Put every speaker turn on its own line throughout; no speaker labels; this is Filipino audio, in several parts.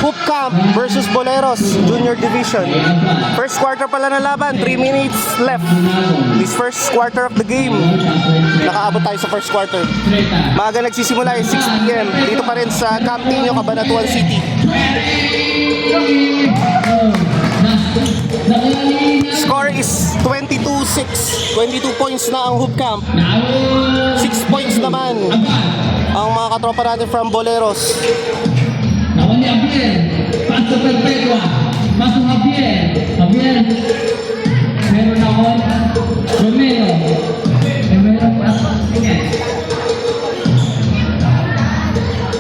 Hoop Camp versus Boleros Junior Division. First quarter pala na laban, 3 minutes left. This first quarter of the game. Nakaabot tayo sa first quarter. Maaga nagsisimula ay 6 PM. Dito pa rin sa Camp Niño, Cabanatuan City. Score is 22-6. 22 points na ang Hoop Camp. 6 points naman ang mga katropa natin from Boleros.
Lawan ni Javier, paso Perpetua, masuk Javier, meron lawan Romero, pasok ini,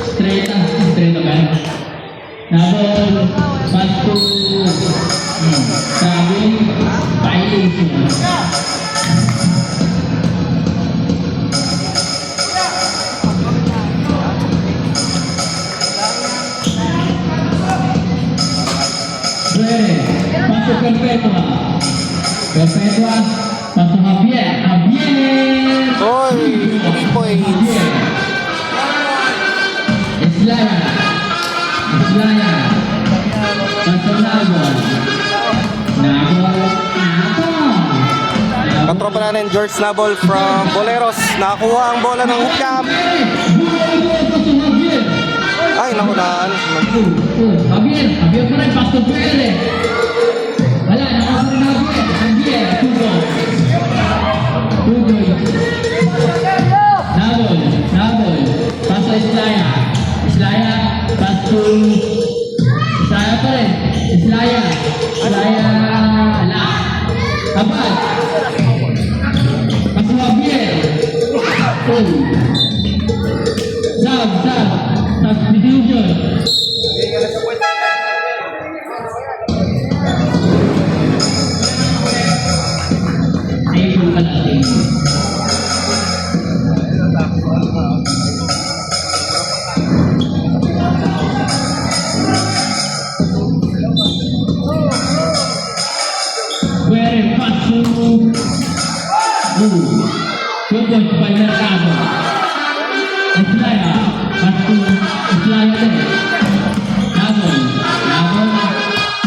straight kan, nabol pasu, sabi, paling. Masuk Perpetua, masuk Javier.
Oy, 3 points.
Islaya, masuk Nabol.
Katropa natin George Nabol from Boleros. Nakakuha ang bola ng Hoop Camp. Ay, nakulaan.
Javier pa rin, pasok Pere. Wala, nakakuha Javier, Tugo. Nabol, pasok Islaya, pasok Islaya pa rin, Islaya, ala, Abad, pasok Javier, substitution. Ayun pa natin. Pwede pasok. Tungkol pa yung merkado. Islaya, pasok Islaya din.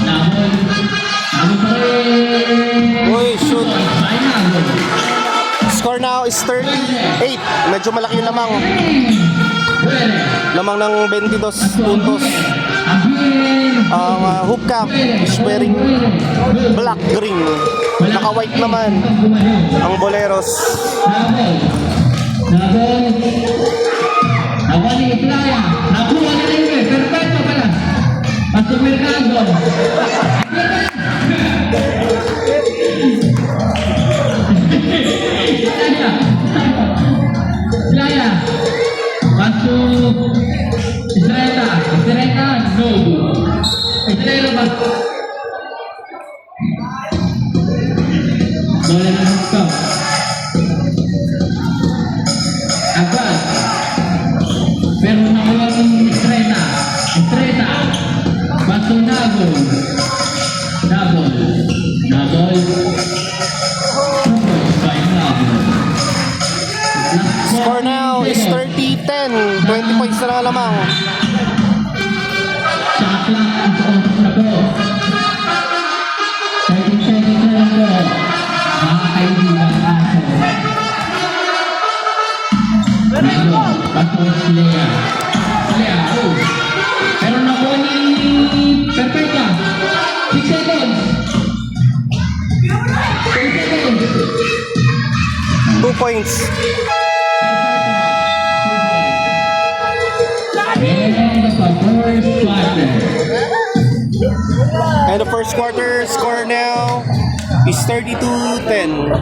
Nabol pa rin.
Uy, shoot. Score now is 38. Medyo malaki yung lamang ng 22 puntos. Ang Hoop Camp is wearing black green. Naka-white naman ang Boleros.
Nabol ni Islaya. Nakuha na rin eh. Perfecto pala. Pasok merkado. Islaya. Pasok Isleta. No. Isleta ba? Bola na Hoop. Agad. Pero nakuha ng Estreta. Pasok Nabol.
Score now is 30-10. 20 points na lang lamang.
Sakla ang oras na po. 30 seconds na lang po. Mga kaibigan aso. Pasok Lea. Pero nakuha ni Perpetua. 6 seconds. 10 seconds.
2 points. And the first quarter score now is 32-10.